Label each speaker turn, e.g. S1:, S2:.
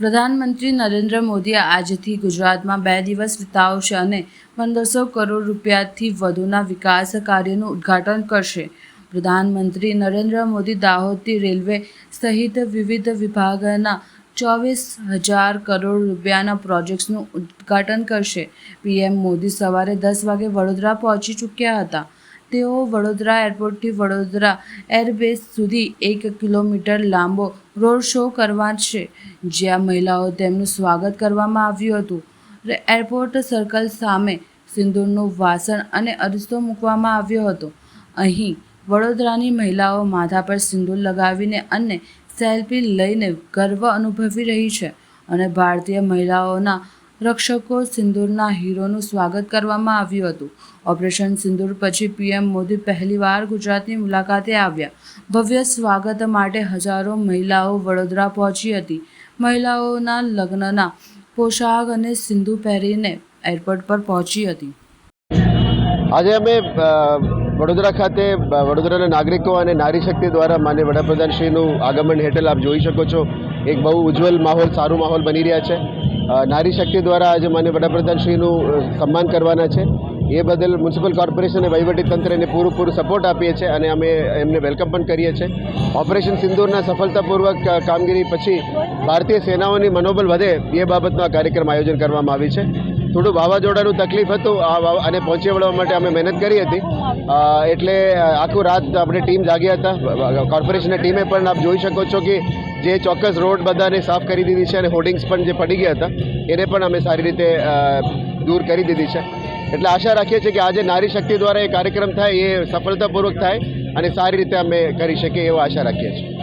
S1: પ્રધાનમંત્રી નરેન્દ્ર મોદી આજથી ગુજરાતમાં 2 દિવસ વિતાવશે અને 1500 કરોડ રૂપિયાથી વધુના વિકાસ કાર્યનું ઉદ્ઘાટન કરશે। પ્રધાનમંત્રી નરેન્દ્ર મોદી દાહોદથી રેલવે સહિત વિવિધ વિભાગના 24,000 કરોડ રૂપિયાના પ્રોજેક્ટ્સનું ઉદ્ઘાટન કરશે। પીએમ મોદી સવારે 10 વાગે વડોદરા પહોંચી ચૂક્યા હતા। તેઓ વડોદરા એરપોર્ટથી વડોદરા એરબેઝ સુધી 1 કિલોમીટર લાંબો રોડ શો કરવાશે, જ્યાં મહિલાઓ તેમનું સ્વાગત કરવામાં આવ્યું હતું। એરપોર્ટ સર્કલ સામે સિંદૂરનું વાસણ અને અરીસો મૂકવામાં આવ્યો હતો। અહીં વડોદરાની મહિલાઓ માથા પર સિંદૂર લગાવીને અને સેલ્ફી લઈને ગર્વ અનુભવી રહી છે અને ભારતીય મહિલાઓના રક્ષકો સિંદૂરના હીરોનું સ્વાગત કરવામાં આવ્યું હતું। ઓપરેશન સિંદૂર પછી પીએમ મોદી પહેલીવાર ગુજરાતની મુલાકાતે આવ્યા। ભવ્ય સ્વાગત માટે હજારો મહિલાઓ વડોદરા પહોંચી હતી। મહિલાઓના લગ્નના પોશાક અને સિંદૂર પહેરીને એરપોર્ટ પર પહોંચી હતી।
S2: આજે અમે વડોદરા ખાતે વડોદરાના નાગરિકો અને નારી શક્તિ દ્વારા માનનીય વડાપ્રધાનશ્રીનું આગમન હેઠળ આપ જોઈ શકો છો, એક બહુ ઉજ્જવલ માહોલ, સારું માહોલ બની રહ્યા છે। નારી શક્તિ દ્વારા આજે માનનીય વડાપ્રધાનશ્રીનું સન્માન કરવાના છે। એ બદલ મ્યુનિસિપલ કોર્પોરેશન અને વહીવટીતંત્રને પૂરું સપોર્ટ આપીએ છીએ અને અમે એમને વેલકમ પણ કરીએ છીએ। ઓપરેશન સિંદૂરના સફળતાપૂર્વક કામગીરી પછી ભારતીય સેનાઓની મનોબળ વધે એ બાબતનો આ કાર્યક્રમ આયોજન કરવામાં આવી છે। થોડું વાવાઝોડાનું તકલીફ હતું અને પહોંચી વળવા માટે અમે મહેનત કરી હતી, એટલે આખું રાત આપણે ટીમ જાગ્યા હતા। કોર્પોરેશનની ટીમે પણ આપ જોઈ શકો છો કે જે ચોક્કસ રોડ બધાને સાફ કરી દીધી છે અને હોર્ડિંગ્સ પણ જે પડી ગયા હતા એને પણ અમે સારી રીતે દૂર કરી દીધી છે। એટલે આશા રાખીએ છીએ કે આજે નારી શક્તિ દ્વારા એ કાર્યક્રમ થાય, એ સફળતાપૂર્વક થાય અને સારી રીતે અમે કરી શકીએ એવો આશા રાખીએ છીએ।